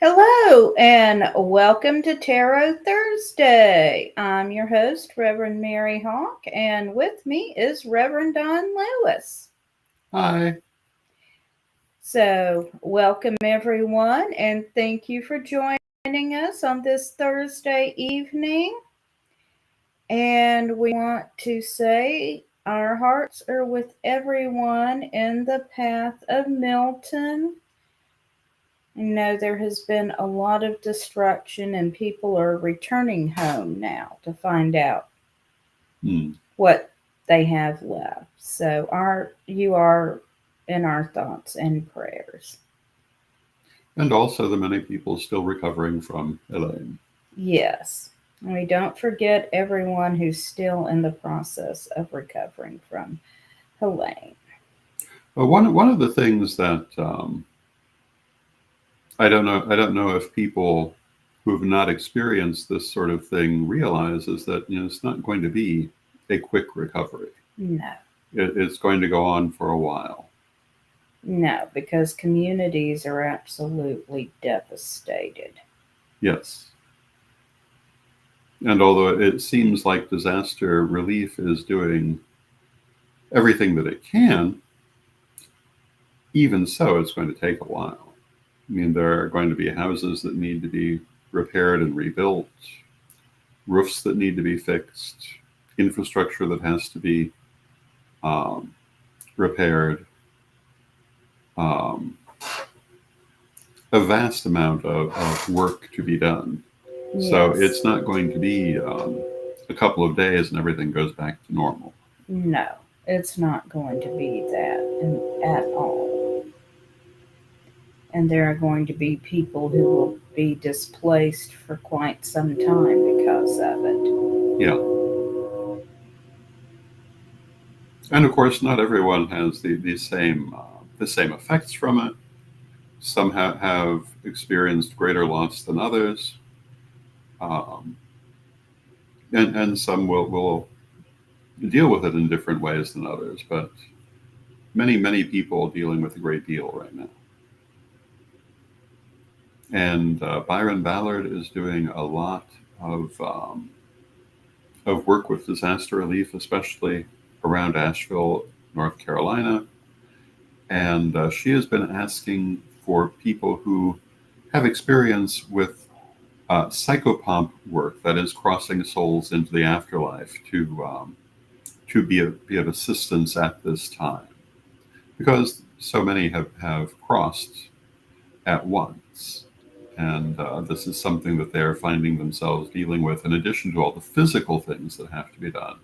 Hello and welcome to Tarot Thursday. I'm your host, Reverend Mary Hawk, and with me is Reverend Don Lewis. Hi. So, welcome everyone, and thank you for joining us on this Thursday evening. And we want to say our hearts are with everyone in the path of Milton. There has been a lot of destruction, and people are returning home now to find out what they have left. So, you are in our thoughts and prayers. And also the many people still recovering from Elaine. Yes, and we don't forget everyone who's still in the process of recovering from Helene. One of the things that I don't know if people who have not experienced this sort of thing realize is that it's not going to be a quick recovery. No, It's going to go on for a while. no, because communities are absolutely devastated. Yes. And although it seems like disaster relief is doing everything that it can, even so, it's going to take a while. I mean, there are going to be houses that need to be repaired and rebuilt, roofs that need to be fixed, infrastructure that has to be um, repaired, um, a vast amount of work to be done. Yes. So it's not going to be a couple of days and everything goes back to normal. No, it's not going to be at all. And there are going to be people who will be displaced for quite some time because of it. Yeah. And of course, not everyone has the same effects from it. Some have experienced greater loss than others, um, and some will deal with it in different ways than others. But many people dealing with a great deal right now. And Byron Ballard is doing a lot of work with disaster relief, especially around Asheville, North Carolina. And she has been asking for people who have experience with psychopomp work, that is, crossing souls into the afterlife, to be of assistance at this time, because so many have crossed at once. And this is something that they're finding themselves dealing with, in addition to all the physical things that have to be done,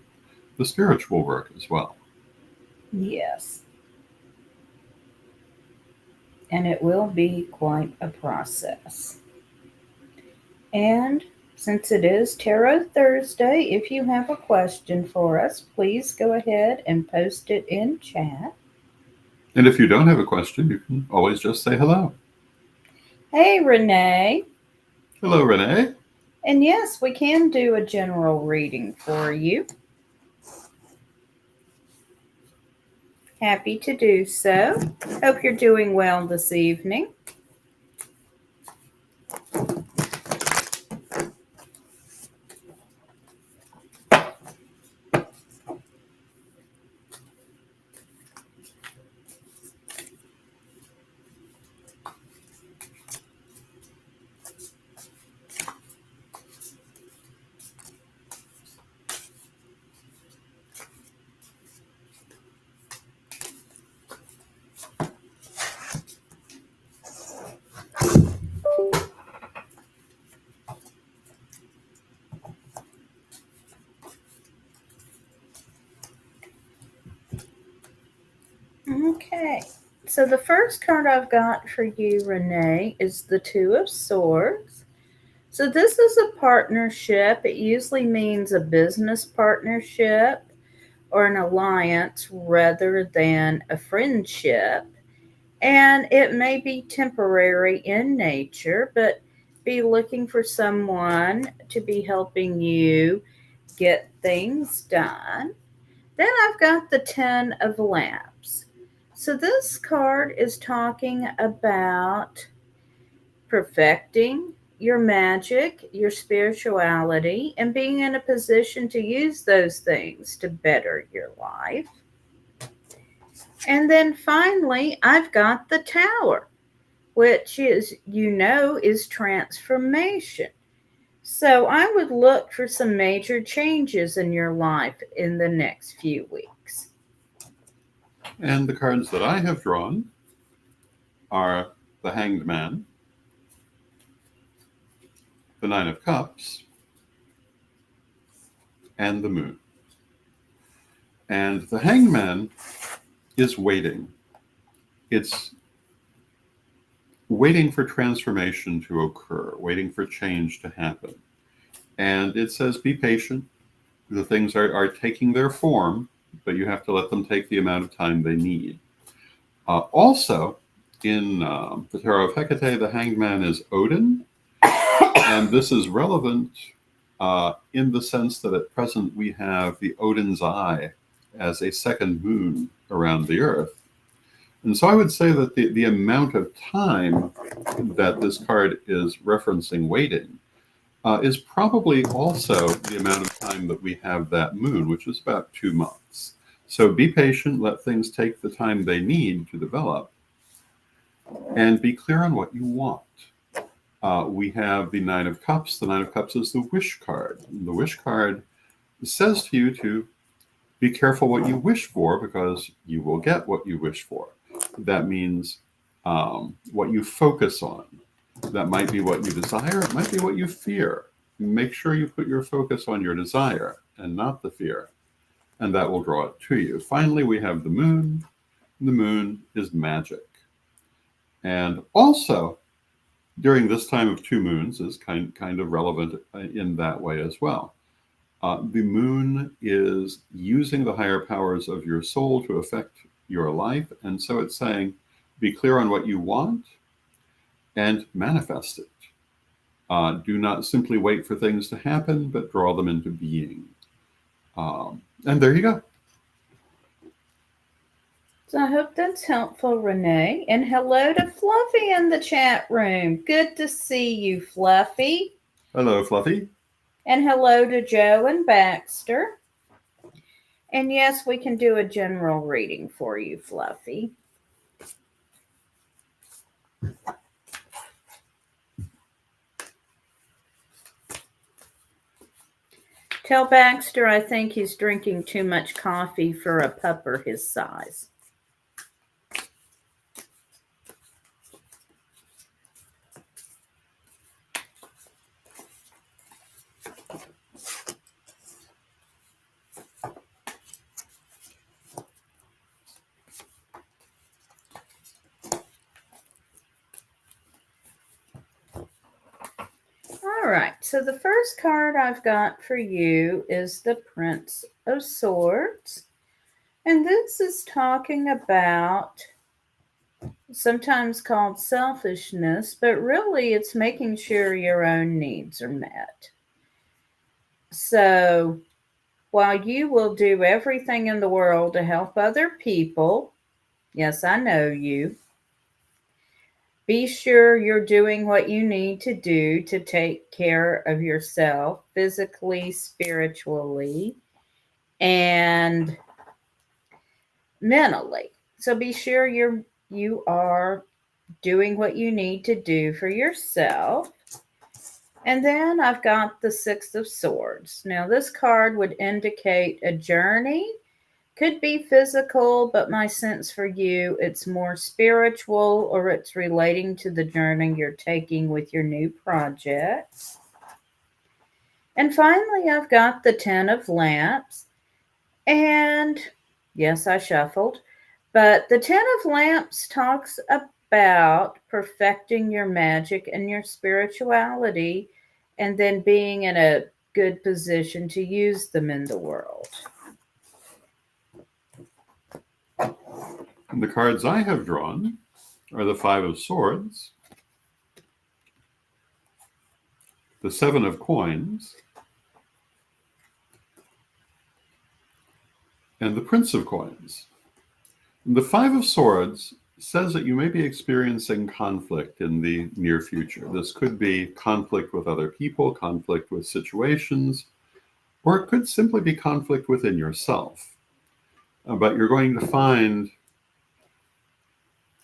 the spiritual work as well. Yes. And it will be quite a process. And since it is Tarot Thursday, if you have a question for us, please go ahead and post it in chat. And if you don't have a question, you can always just say hello. Hey, Renee. Hello, Renee. And yes, we can do a general reading for you. Happy to do so. Hope you're doing well this evening. Okay, so the first card I've got for you, Renee, is the Two of Swords. So this is a partnership. It usually means a business partnership or an alliance rather than a friendship. And it may be temporary in nature, but be looking for someone to be helping you get things done. Then I've got the Ten of Lamps. So this card is talking about perfecting your magic, your spirituality, and being in a position to use those things to better your life. And then finally, I've got the Tower, which is, is transformation. So I would look for some major changes in your life in the next few weeks. And the cards that I have drawn are the Hanged Man, the Nine of Cups, and the Moon. And the Hanged Man is waiting. It's waiting for transformation to occur, waiting for change to happen. And it says, be patient. The things are taking their form, but you have to let them take the amount of time they need. Also, in the Tarot of Hecate, the Hanged Man is Odin. And this is relevant in the sense that at present we have the Odin's Eye as a second moon around the Earth. And so I would say that the amount of time that this card is referencing waiting is probably also the amount of time that we have that moon, which is about 2 months. So be patient, let things take the time they need to develop, and be clear on what you want. We have the Nine of Cups. The Nine of Cups is the wish card. And the wish card says to you to be careful what you wish for, because you will get what you wish for. That means what you focus on. That might be what you desire. It might be what you fear. Make sure you put your focus on your desire and not the fear, and that will draw it to you. Finally, we have the Moon. The Moon is magic. And also, during this time of 2 moons is kind of relevant in that way as well. The Moon is using the higher powers of your soul to affect your life. And so it's saying, be clear on what you want and manifest it. Do not simply wait for things to happen, but draw them into being. And there you go. So I hope that's helpful, Renee. And hello to Fluffy in the chat room. Good to see you, Fluffy. Hello, Fluffy. And hello to Joe and Baxter. And yes, we can do a general reading for you, Fluffy. Tell Baxter I think he's drinking too much coffee for a pupper his size. All right, so the first card I've got for you is the Prince of Swords. And this is talking about, sometimes called selfishness, but really it's making sure your own needs are met. So while you will do everything in the world to help other people, yes, I know you, be sure you're doing what you need to do to take care of yourself physically, spiritually, and mentally. So be sure you are doing what you need to do for yourself. And then I've got the Six of Swords. Now this card would indicate a journey. Could be physical, but my sense for you, it's more spiritual, or it's relating to the journey you're taking with your new projects. And finally, I've got the Ten of Lamps. And yes, I shuffled. But the Ten of Lamps talks about perfecting your magic and your spirituality, and then being in a good position to use them in the world. The cards I have drawn are the Five of Swords, the Seven of Coins, and the Prince of Coins. The Five of Swords says that you may be experiencing conflict in the near future. This could be conflict with other people, conflict with situations, or it could simply be conflict within yourself. But you're going to find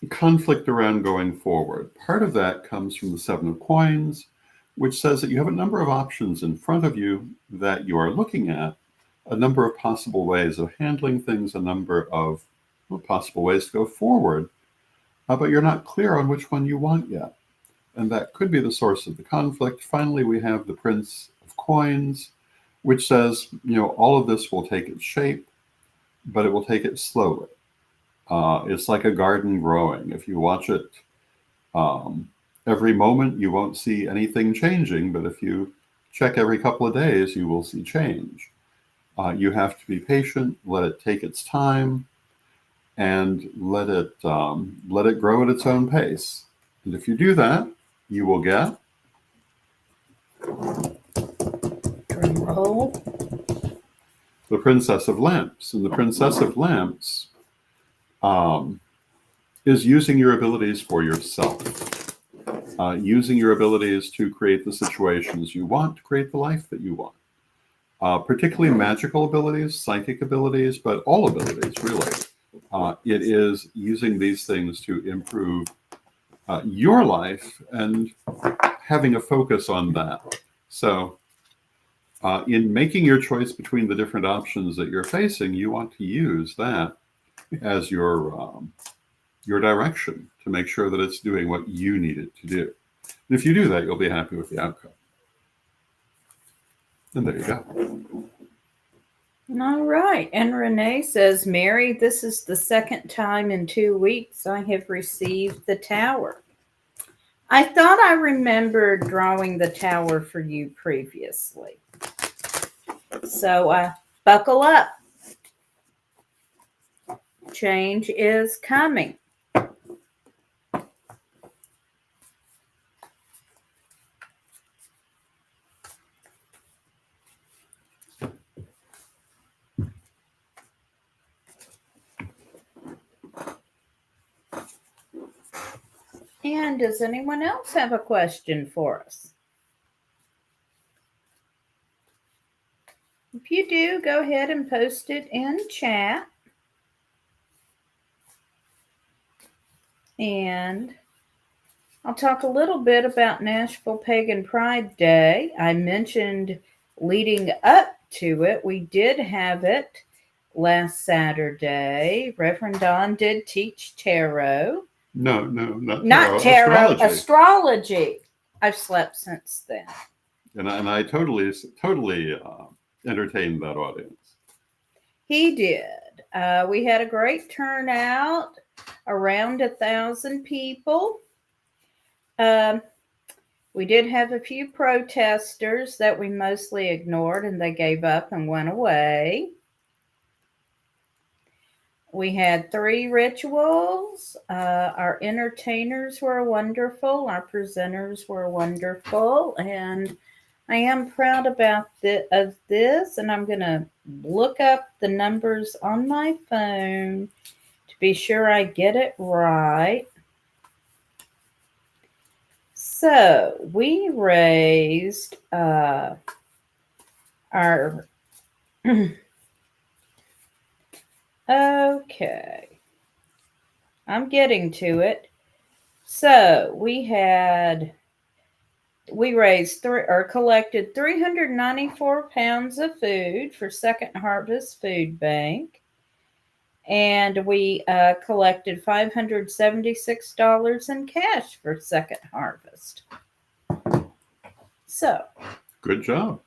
conflict around going forward. Part of that comes from the Seven of Coins, which says that you have a number of options in front of you that you are looking at, a number of possible ways of handling things, a number of possible ways to go forward, but you're not clear on which one you want yet. And that could be the source of the conflict. Finally, we have the Prince of Coins, which says, all of this will take its shape, but it will take it slowly. It's like a garden growing. If you watch it every moment, you won't see anything changing, but if you check every couple of days, you will see change. You have to be patient, let it take its time, and let it grow at its own pace. And if you do that, you will get Drum roll. the Princess of Lamps. And the Princess of Lamps is using your abilities for yourself, using your abilities to create the situations you want, to create the life that you want. Particularly magical abilities, psychic abilities, but all abilities, really. It is using these things to improve your life and having a focus on that. So in making your choice between the different options that you're facing, you want to use that as your direction to make sure that it's doing what you need it to do. And if you do that, you'll be happy with the outcome. And there you go. All right. And Renee says, Mary, this is the second time in 2 weeks I have received the tower. I thought I remembered drawing the tower for you previously. So buckle up. Change is coming. And does anyone else have a question for us? If you do, go ahead and post it in chat. And I'll talk a little bit about Nashville Pagan Pride Day. I mentioned leading up to it, we did have it last Saturday. Reverend Don did teach tarot. No, not tarot. Astrology. Astrology. I've slept since then. And I totally entertained that audience. He did. We had a great turnout, around 1,000 people. We did have a few protesters that we mostly ignored, and they gave up and went away. We had 3 rituals. Our entertainers were wonderful. Our presenters were wonderful. And I am proud of this. And I'm going to look up the numbers on my phone to be sure I get it right. So we raised our... Okay, I'm getting to it. So we collected 394 pounds of food for Second Harvest Food Bank, and we collected $576 in cash for Second Harvest. So good job.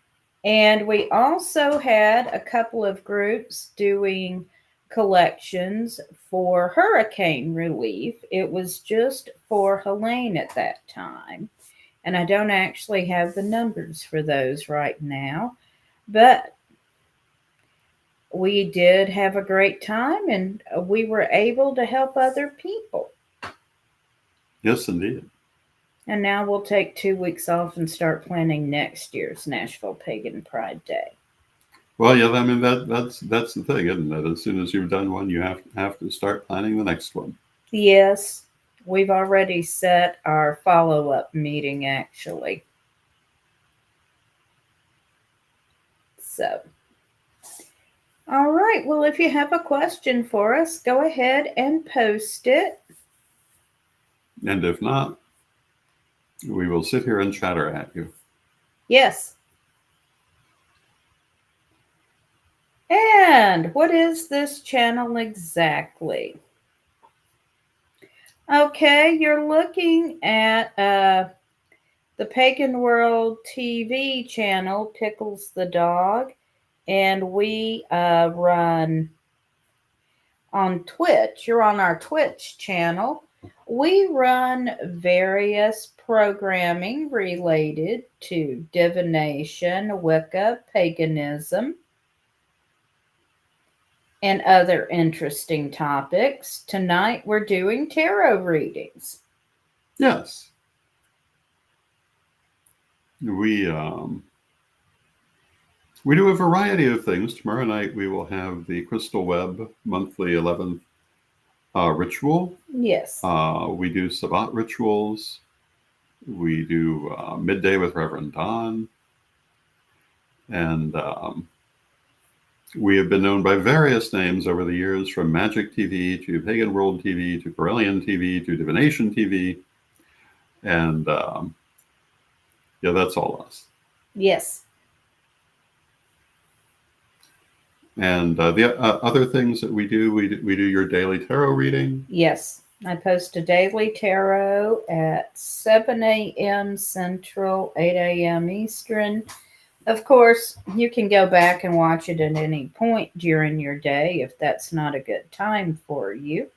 And we also had a couple of groups doing collections for hurricane relief. It was just for Helene at that time. And I don't actually have the numbers for those right now. But we did have a great time, and we were able to help other people. Yes, indeed. And now we'll take 2 weeks off and start planning next year's Nashville Pagan Pride Day. Well, yeah, I mean that's the thing, isn't it? As soon as you've done one, you have to start planning the next one. Yes, we've already set our follow-up meeting actually. So, all right. Well, if you have a question for us, go ahead and post it. And if not, we will sit here and chatter at you. Yes. And what is this channel exactly? Okay, you're looking at the Pagan World TV channel, Pickles the Dog, and we run on Twitch. You're on our Twitch channel. We run various programming related to divination, Wicca, paganism, and other interesting topics. Tonight we're doing tarot readings. Yes. We do a variety of things. Tomorrow night we will have the Crystal Web monthly 11th ritual. Yes. We do Sabbat rituals. We do Midday with Reverend Don. And we have been known by various names over the years, from Magic TV to Pagan World TV to Corellian TV to Divination TV. And yeah, that's all us. Yes. And the other things that we do your daily tarot reading. Yes. I post a daily tarot at 7 a.m. Central, 8 a.m. Eastern. Of course, you can go back and watch it at any point during your day if that's not a good time for you.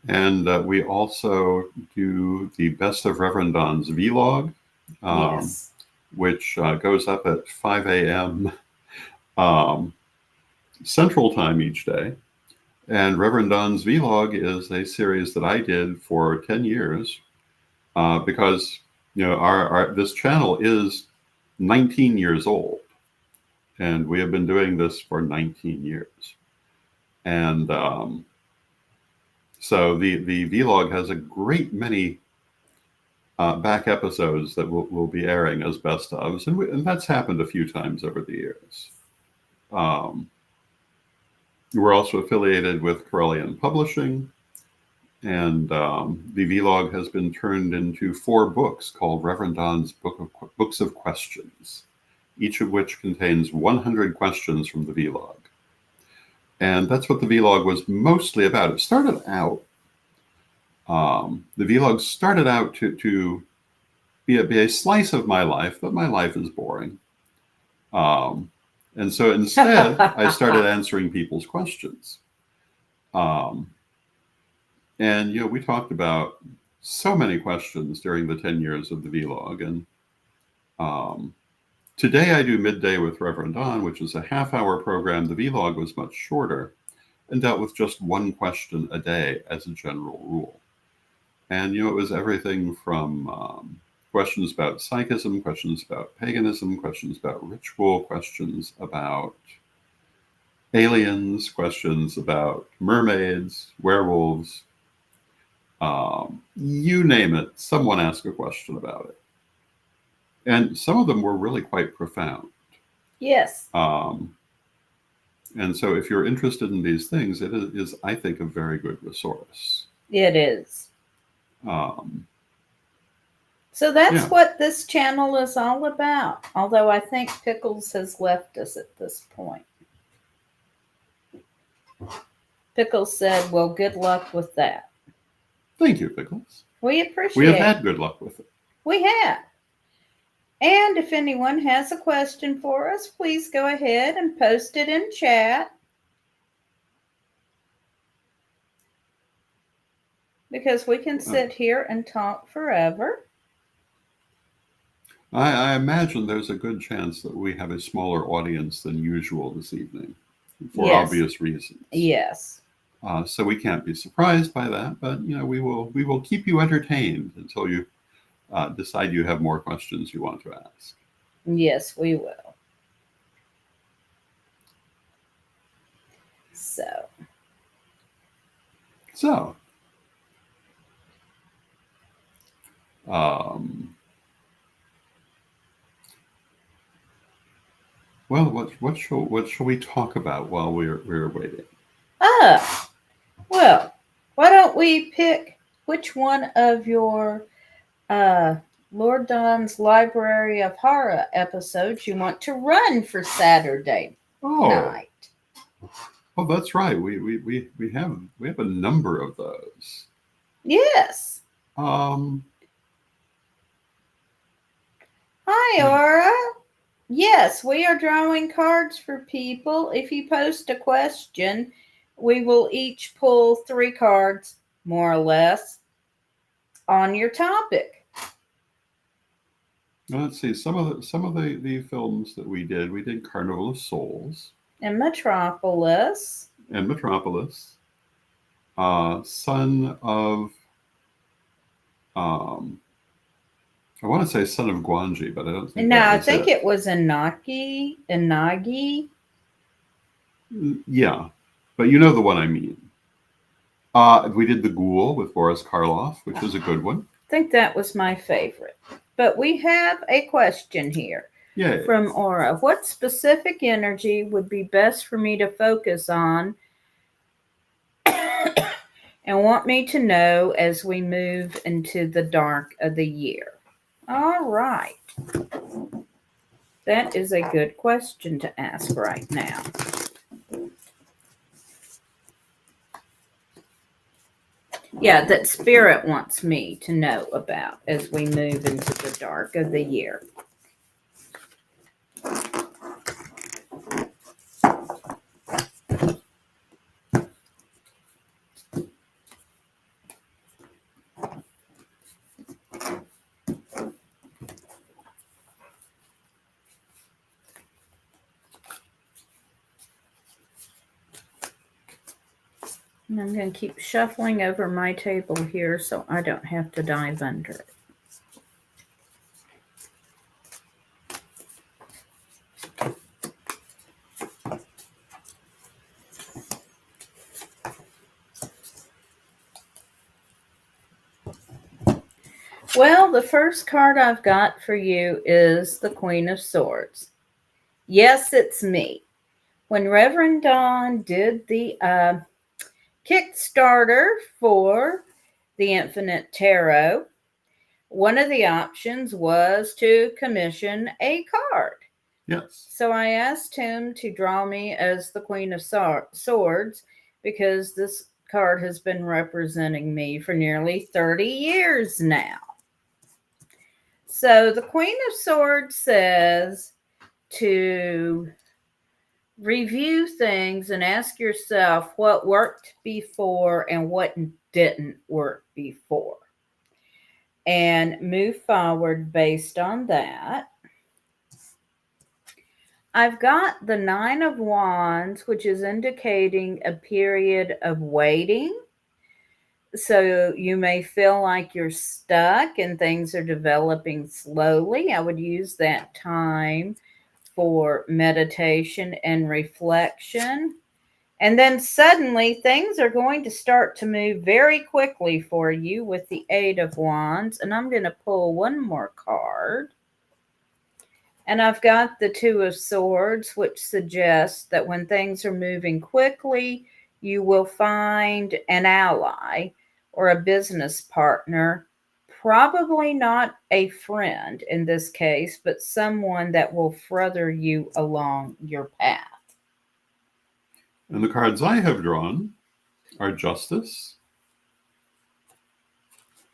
And we also do the Best of Reverend Don's vlog, Yes. which goes up at 5 a.m. Central Time each day. And Reverend Don's vlog is a series that I did for 10 years because, you know, this channel is 19 years old, and we have been doing this for 19 years. And so the vlog has a great many back episodes that will be airing as best ofs, and that's happened a few times over the years. We're also affiliated with Corellian Publishing, and the vlog has been turned into 4 books called Reverend Don's Books of Questions, each of which contains 100 questions from the vlog. And that's what the vlog was mostly about. It started out, the vlog started out to be a slice of my life, but my life is boring. And so instead, I started answering people's questions. And, you know, we talked about so many questions during the 10 years of the vlog. And today I do Midday with Reverend Don, which is a half-hour program. The vlog was much shorter and dealt with just 1 question a day as a general rule. And, you know, it was everything from questions about psychism, questions about paganism, questions about ritual, questions about aliens, questions about mermaids, werewolves, you name it, someone asked a question about it. And some of them were really quite profound. Yes. And so if you're interested in these things, it is, I think, a very good resource. It is. So that's what this channel is all about. Although I think Pickles has left us at this point. Pickles said, well, good luck with that. Thank you, Pickles. We appreciate it. We have had good luck with it. We have. And if anyone has a question for us, please go ahead and post it in chat. Because we can sit here and talk forever. I imagine there's a good chance that we have a smaller audience than usual this evening, for obvious reasons. Yes. So we can't be surprised by that, but you know, we will keep you entertained until you decide you have more questions you want to ask. Yes, we will. So Um, well, what shall we talk about while we're waiting? Well, why don't we pick which one of your uh, Lord Don's Library of Horror episodes you want to run for Saturday Oh, night? oh, that's right. We have a number of those. Yes. Um, Hi, Aura. Yes, we are drawing cards for people. If you post a question, we will each pull 3 cards, more or less, on your topic. let's see some of the films that we did Carnival of Souls And Metropolis. and Metropolis, Son of I want to say Son of Gwanji, but I don't think No, that I was think it. it was Inagi. Yeah, but you know the one I mean. We did The Ghoul with Boris Karloff, which was a good one. I think that was my favorite. But we have a question here Yeah. from Aura. What specific energy would be best for me to focus on and want me to know as we move into the dark of the year? All right. That is a good question to ask right now. Yeah, that Spirit wants me to know about as we move into the dark of the year. And I'm going to keep shuffling over my table here so I don't have to dive under it. Well, the first card I've got for you is the Queen of Swords. Yes, it's me. When Reverend Dawn did the Kickstarter for the Infinite Tarot, one of the options was to commission a card. Yes. So I asked him to draw me as the Queen of Swords because this card has been representing me for nearly 30 years now. So the Queen of Swords says to review things and ask yourself what worked before and what didn't work before, and move forward based on that. I've got the Nine of Wands, which is indicating a period of waiting. So you may feel like you're stuck and things are developing slowly. I would use that time for meditation and reflection. And then suddenly things are going to start to move very quickly for you with the Eight of Wands. And I'm going to pull one more card. And I've got the Two of Swords, which suggests that when things are moving quickly, you will find an ally or a business partner, probably not a friend in this case, but someone that will further you along your path. And the cards I have drawn are Justice,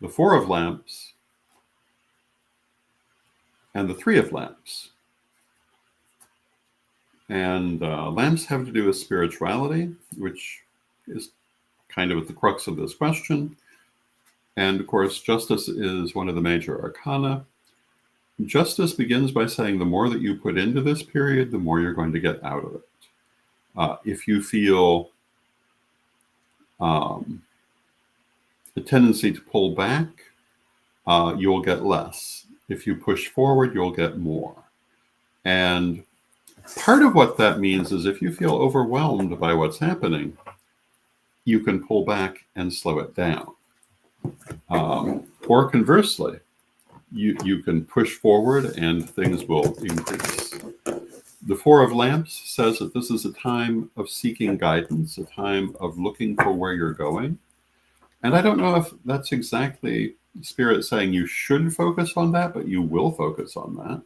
the Four of Lamps, and the Three of Lamps. And lamps have to do with spirituality, which is kind of at the crux of this question. And of course, Justice is one of the major arcana. Justice begins by saying the more that you put into this period, the more you're going to get out of it. If you feel a tendency to pull back, you'll get less. If you push forward, you'll get more. And part of what that means is if you feel overwhelmed by what's happening, you can pull back and slow it down. Or conversely, you can push forward and things will increase. The Four of Lamps says that this is a time of seeking guidance, a time of looking for where you're going. And I don't know if that's exactly Spirit saying you should focus on that, but you will focus on that.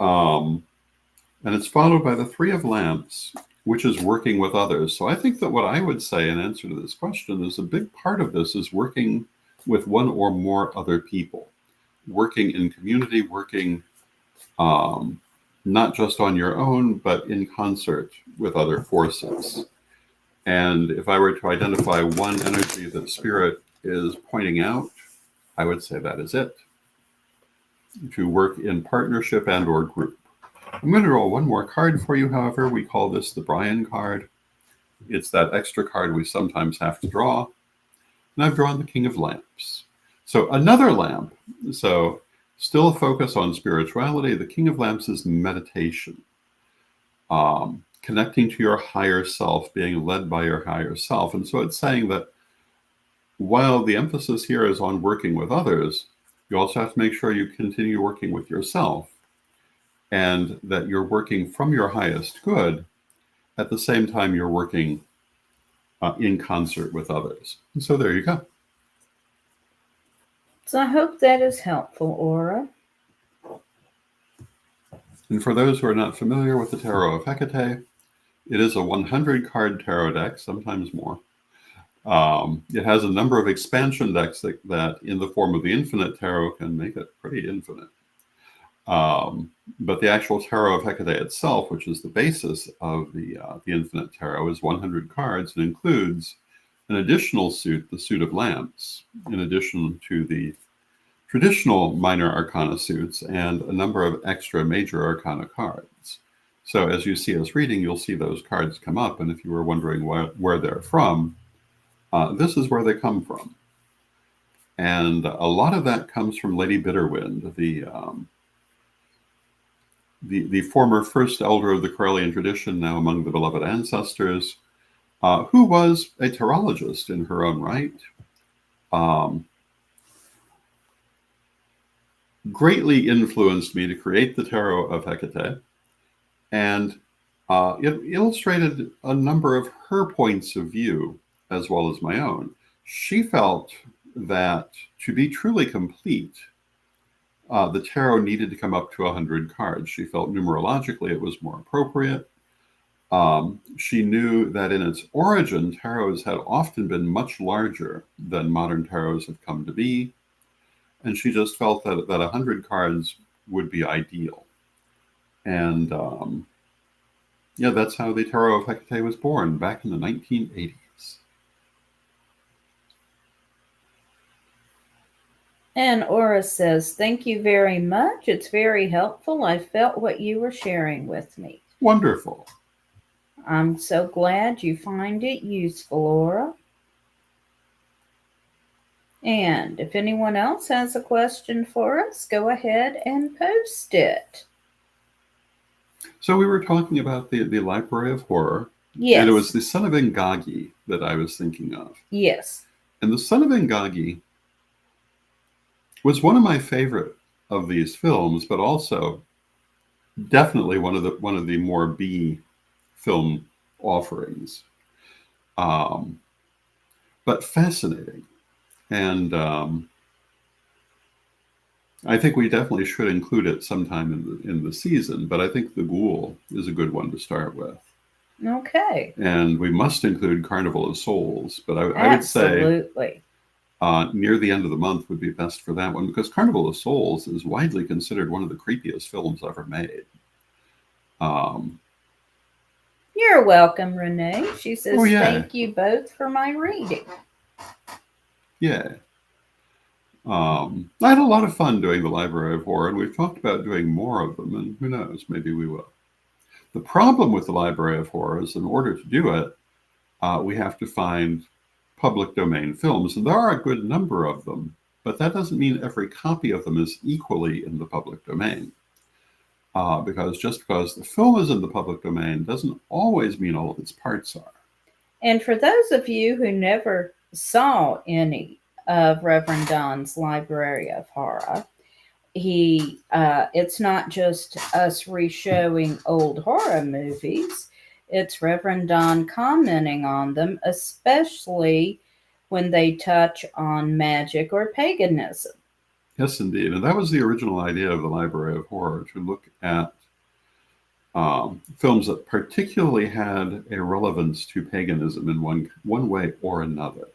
And it's followed by the Three of Lamps, which is working with others. So I think that what I would say in answer to this question is a big part of this is working with one or more other people, working in community, working not just on your own, but in concert with other forces. And if I were to identify one energy that Spirit is pointing out, I would say that is it. To work in partnership and or group. I'm going to roll one more card for you, however. We call this the Brian card. It's that extra card we sometimes have to draw. And I've drawn the King of Lamps. So another lamp. So still a focus on spirituality. The King of Lamps is meditation. Connecting to your higher self, being led by your higher self. And so it's saying that while the emphasis here is on working with others, you also have to make sure you continue working with yourself and that you're working from your highest good. At the same time, you're working in concert with others. And so there you go. So I hope that is helpful, Aura. And for those who are not familiar with the Tarot of Hecate, it is a 100-card tarot deck, sometimes more. It has a number of expansion decks that in the form of the Infinite Tarot can make it pretty infinite. But the actual Tarot of Hecate itself, which is the basis of the Infinite Tarot, is 100 cards and includes an additional suit, the Suit of Lamps, in addition to the traditional minor arcana suits and a number of extra major arcana cards. So as you see us reading, you'll see those cards come up. And if you were wondering where they're from, this is where they come from. And a lot of that comes from Lady Bitterwind, the former first elder of the Corellian tradition, now among the beloved ancestors, who was a tarologist in her own right. Greatly influenced me to create the Tarot of Hecate. And it illustrated a number of her points of view as well as my own. She felt that to be truly complete, the tarot needed to come up to 100 cards. She felt numerologically it was more appropriate. She knew that in its origin, tarots had often been much larger than modern tarots have come to be. And she just felt that 100 cards would be ideal. And that's how the Tarot of Hecate was born back in the 1980s. And Aura says, thank you very much. It's very helpful. I felt what you were sharing with me. Wonderful. I'm so glad you find it useful, Aura. And if anyone else has a question for us, go ahead and post it. So we were talking about the Library of Horror. Yes. And it was the Son of Ingagi that I was thinking of. Yes. And the Son of Ingagi was one of my favorite of these films, but also definitely one of the more B film offerings. But fascinating. And I think we definitely should include it sometime in the season, but I think The Ghoul is a good one to start with. Okay. And we must include Carnival of Souls, but I would say absolutely. Near the end of the month would be best for that one, because Carnival of Souls is widely considered one of the creepiest films ever made. You're welcome, Renee. She says, Oh, yeah. Thank you both for my reading. Yeah. I had a lot of fun doing the Library of Horror, and we've talked about doing more of them, and who knows, maybe we will. The problem with the Library of Horror is in order to do it, we have to find public domain films, and there are a good number of them, but that doesn't mean every copy of them is equally in the public domain. Because just because the film is in the public domain doesn't always mean all of its parts are. And for those of you who never saw any of Reverend Don's Library of Horror, it's not just us reshowing old horror movies. It's Reverend Don commenting on them, especially when they touch on magic or paganism. Yes, indeed. And that was the original idea of the Library of Horror, to look at films that particularly had a relevance to paganism in one way or another.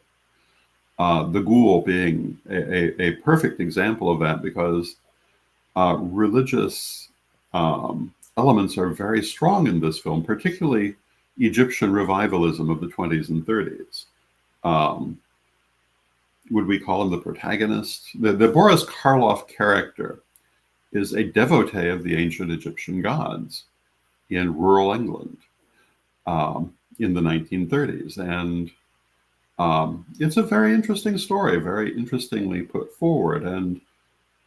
The Ghoul being a perfect example of that, because religious elements are very strong in this film, particularly Egyptian revivalism of the 20s and 30s. Would we call him the protagonist? The Boris Karloff character is a devotee of the ancient Egyptian gods in rural England in the 1930s. And it's a very interesting story, very interestingly put forward. And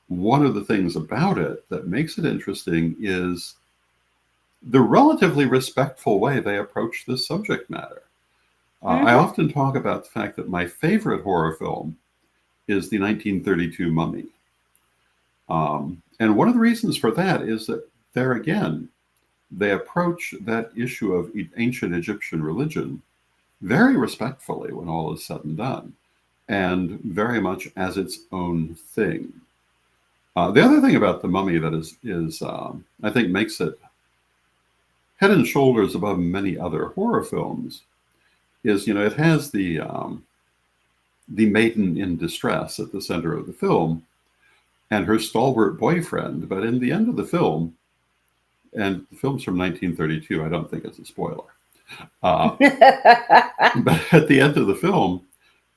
one of the things about it that makes it interesting is the relatively respectful way they approach this subject matter. I often talk about the fact that my favorite horror film is the 1932 Mummy. And one of the reasons for that is that there again, they approach that issue of ancient Egyptian religion very respectfully when all is said and done, and very much as its own thing. The other thing about the Mummy that is I think makes it head and shoulders above many other horror films is, it has the maiden in distress at the center of the film and her stalwart boyfriend. But in the end of the film, and the film's from 1932, I don't think it's a spoiler. But at the end of the film,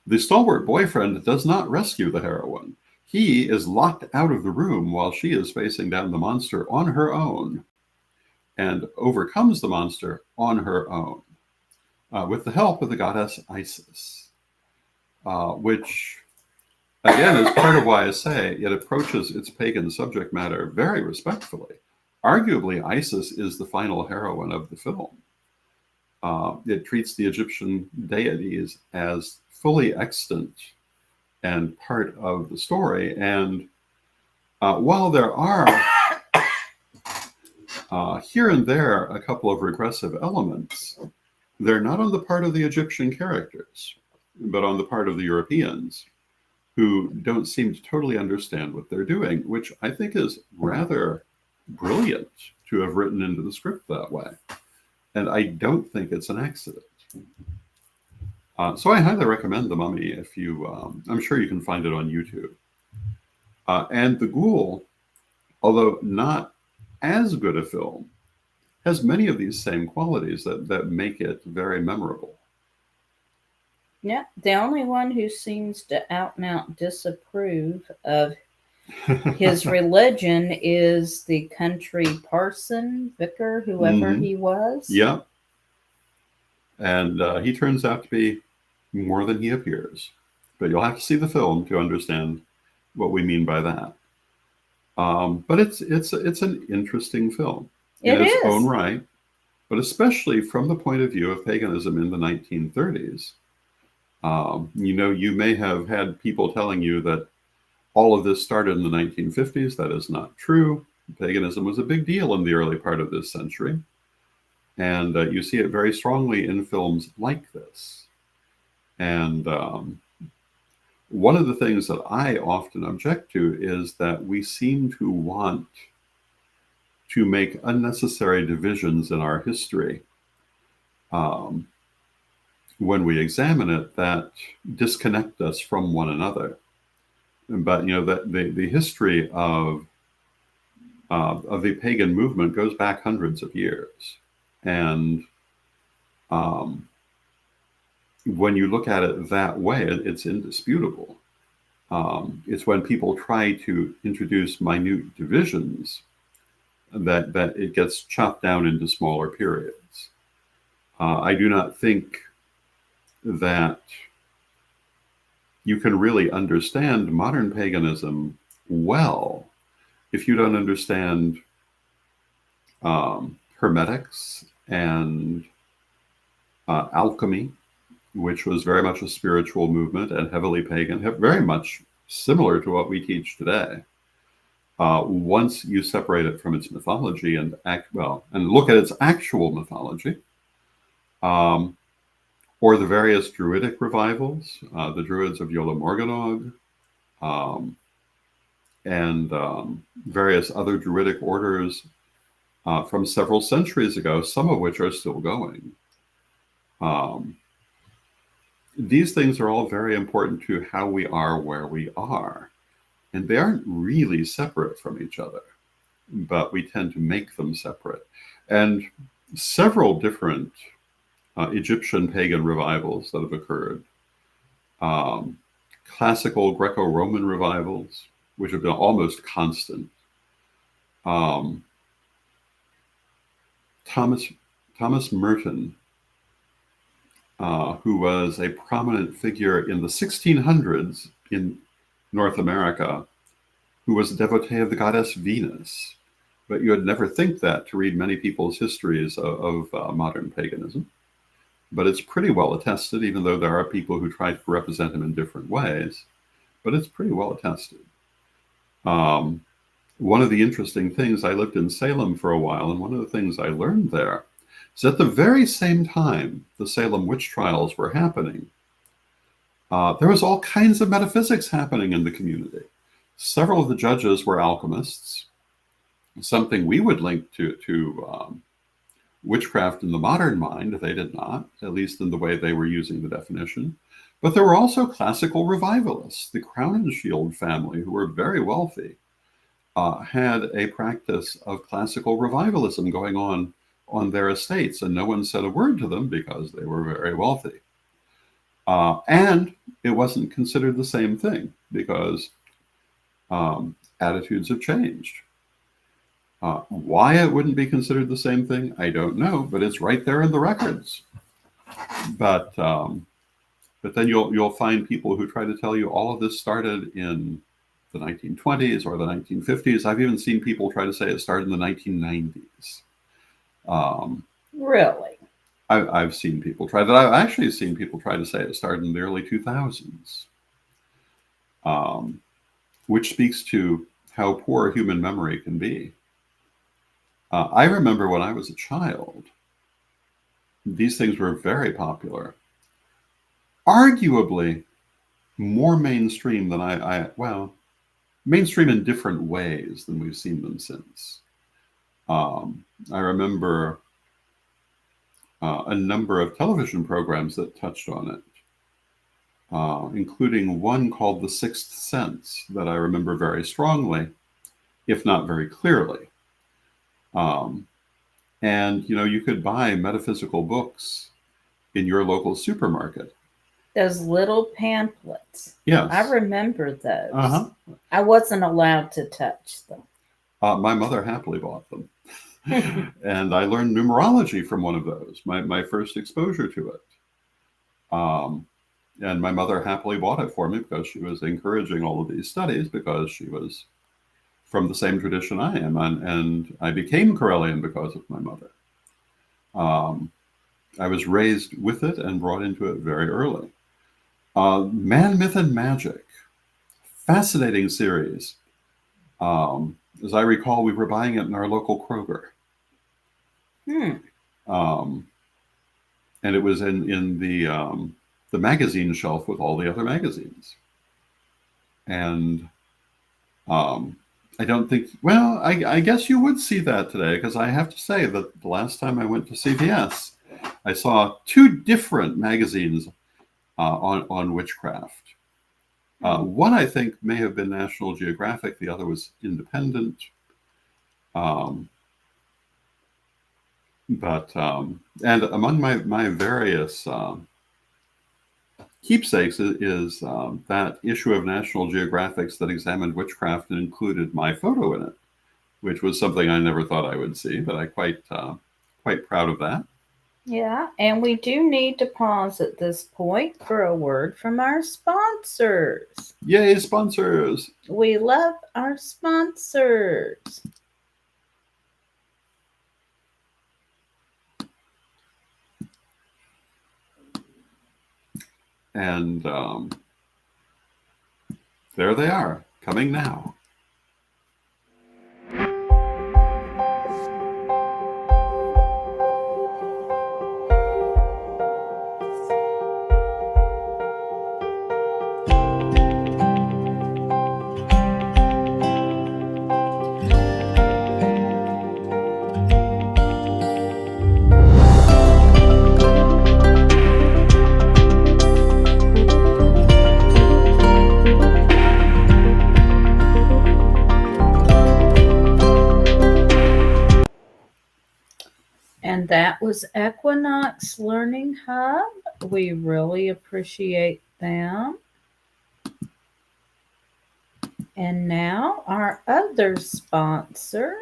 the stalwart boyfriend does not rescue the heroine. He is locked out of the room while she is facing down the monster on her own, and overcomes the monster on her own, with the help of the goddess Isis, which, again, is part of why I say it approaches its pagan subject matter very respectfully. Arguably, Isis is the final heroine of the film. It treats the Egyptian deities as fully extant and part of the story. And while there are here and there a couple of regressive elements, they're not on the part of the Egyptian characters, but on the part of the Europeans, who don't seem to totally understand what they're doing, which I think is rather brilliant to have written into the script that way. And I don't think it's an accident. So I highly recommend The Mummy if you, I'm sure you can find it on YouTube. And The Ghoul, although not as good a film, has many of these same qualities that make it very memorable. Yeah, the only one who seems to out and out disapprove of his religion is the country parson, vicar, whoever he was. Yeah. And he turns out to be more than he appears. But you'll have to see the film to understand what we mean by that. But it's an interesting film in its own right, but especially from the point of view of paganism in the 1930s. You may have had people telling you that all of this started in the 1950s. That is not true. Paganism was a big deal in the early part of this century. And you see it very strongly in films like this. And one of the things that I often object to is that we seem to want to make unnecessary divisions in our history when we examine it that disconnect us from one another. But that the history of the pagan movement goes back hundreds of years, and when you look at it that way, it's indisputable. It's when people try to introduce minute divisions that it gets chopped down into smaller periods. I do not think that you can really understand modern paganism well if you don't understand hermetics and alchemy, which was very much a spiritual movement and heavily pagan, very much similar to what we teach today. Once you separate it from its mythology and look at its actual mythology, um, or the various Druidic revivals, the Druids of Yola Morgannog, um, and various other Druidic orders from several centuries ago, some of which are still going. These things are all very important to how we are where we are. And they aren't really separate from each other, but we tend to make them separate. And several different Egyptian pagan revivals that have occurred, classical Greco-Roman revivals, which have been almost constant. Thomas Merton, who was a prominent figure in the 1600s in North America, who was a devotee of the goddess Venus. But you would never think that to read many people's histories of modern paganism. But it's pretty well attested, even though there are people who try to represent him in different ways. But it's pretty well attested. One of the interesting things, I lived in Salem for a while, and one of the things I learned there is at the very same time the Salem witch trials were happening, there was all kinds of metaphysics happening in the community. Several of the judges were alchemists, something we would link to witchcraft in the modern mind. They did not, at least in the way they were using the definition. But there were also classical revivalists. The Crowninshield family, who were very wealthy, had a practice of classical revivalism going on their estates, and no one said a word to them because they were very wealthy. And it wasn't considered the same thing because attitudes have changed. Why it wouldn't be considered the same thing, I don't know, but it's right there in the records. But then you'll find people who try to tell you all of this started in the 1920s or the 1950s. I've even seen people try to say it started in the 1990s. Really? I've seen people try that. I've actually seen people try to say it started in the early 2000s, which speaks to how poor human memory can be. I remember when I was a child, these things were very popular, arguably more mainstream than mainstream in different ways than we've seen them since. I remember a number of television programs that touched on it, including one called The Sixth Sense that I remember very strongly, if not very clearly. And, you could buy metaphysical books in your local supermarket. Those little pamphlets. Yes. I remember those. Uh-huh. I wasn't allowed to touch them. My mother happily bought them. And I learned numerology from one of those, my first exposure to it. And my mother happily bought it for me because she was encouraging all of these studies because she was from the same tradition I am. And I became Correllian because of my mother. I was raised with it and brought into it very early. Man, Myth, and Magic. Fascinating series. As I recall, we were buying it in our local Kroger. And it was in the magazine shelf with all the other magazines. And I don't think, I guess you would see that today, because I have to say that the last time I went to CVS, I saw two different magazines on witchcraft. One, I think, may have been National Geographic. The other was independent. And among my various keepsakes is that issue of National Geographics that examined witchcraft and included my photo in it, which was something I never thought I would see, but I'm quite proud of that. Yeah, and we do need to pause at this point for a word from our sponsors. Yay, sponsors! We love our sponsors. And there they are, coming now. that was Equinox Learning Hub. We really appreciate them. And now our other sponsor.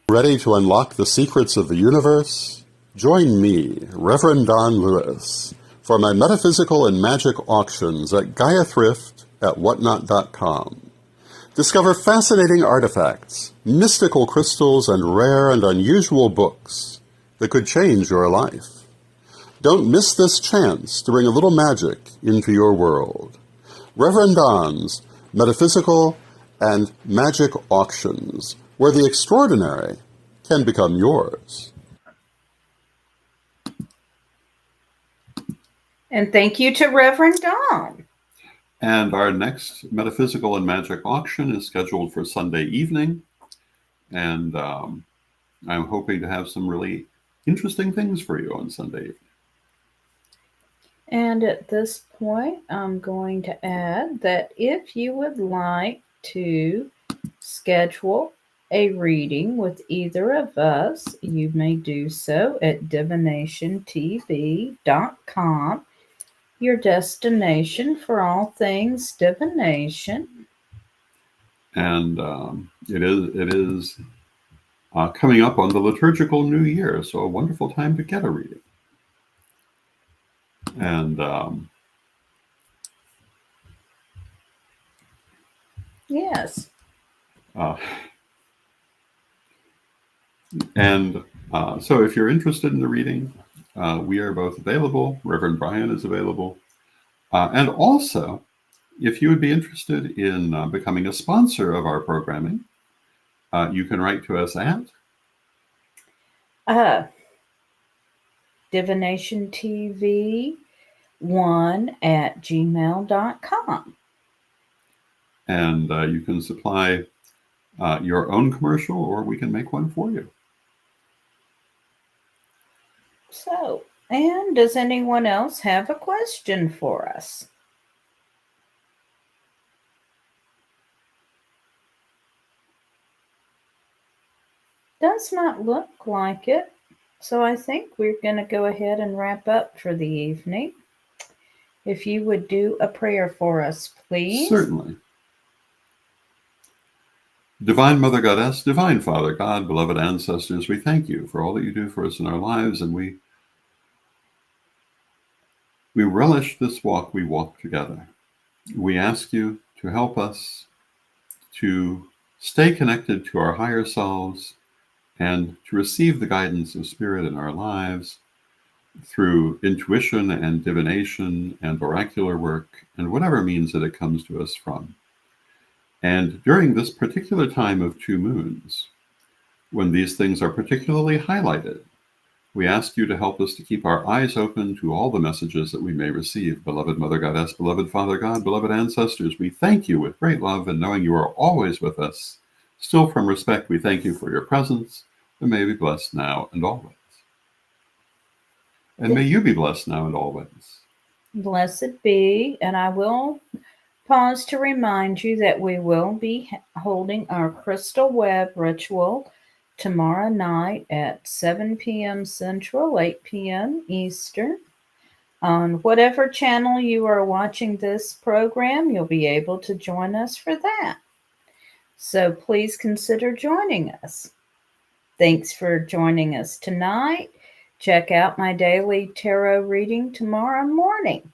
Ready to unlock the secrets of the universe? Join me, Reverend Don Lewis, for my metaphysical and magic auctions at Gaia Thrift at whatnot.com. Discover fascinating artifacts, mystical crystals, and rare and unusual books that could change your life. Don't miss this chance to bring a little magic into your world. Reverend Don's Metaphysical and Magic Auctions, where the extraordinary can become yours. And thank you to Reverend Don. And our next Metaphysical and Magic auction is scheduled for Sunday evening. And I'm hoping to have some really interesting things for you on Sunday evening. And at this point, I'm going to add that if you would like to schedule a reading with either of us, you may do so at divinationtv.com, your destination for all things divination. And it is coming up on the liturgical new year, so a wonderful time to get a reading. And Yes. So if you're interested in the reading, we are both available. Reverend Brian is available. And also, if you would be interested in becoming a sponsor of our programming, you can write to us at divinationtv1@gmail.com. And you can supply your own commercial, or we can make one for you. So, and does anyone else have a question for us? Does not look like it. So I think we're going to go ahead and wrap up for the evening. If you would do a prayer for us, please. Certainly. Divine Mother Goddess, Divine Father God, beloved ancestors, we thank you for all that you do for us in our lives, and we relish this walk we walk together. We ask you to help us to stay connected to our higher selves and to receive the guidance of Spirit in our lives through intuition and divination and oracular work and whatever means that it comes to us from. And during this particular time of 2 moons, when these things are particularly highlighted, we ask you to help us to keep our eyes open to all the messages that we may receive. Beloved Mother Goddess, beloved Father God, beloved ancestors, we thank you with great love, and knowing you are always with us, still from respect, we thank you for your presence, and may be blessed now and always. And may you be blessed now and always. Blessed be, and I will pause to remind you that we will be holding our Crystal Web ritual tomorrow night at 7 p.m. Central, 8 p.m. Eastern. On whatever channel you are watching this program, you'll be able to join us for that. So please consider joining us. Thanks for joining us tonight. Check out my daily tarot reading tomorrow morning.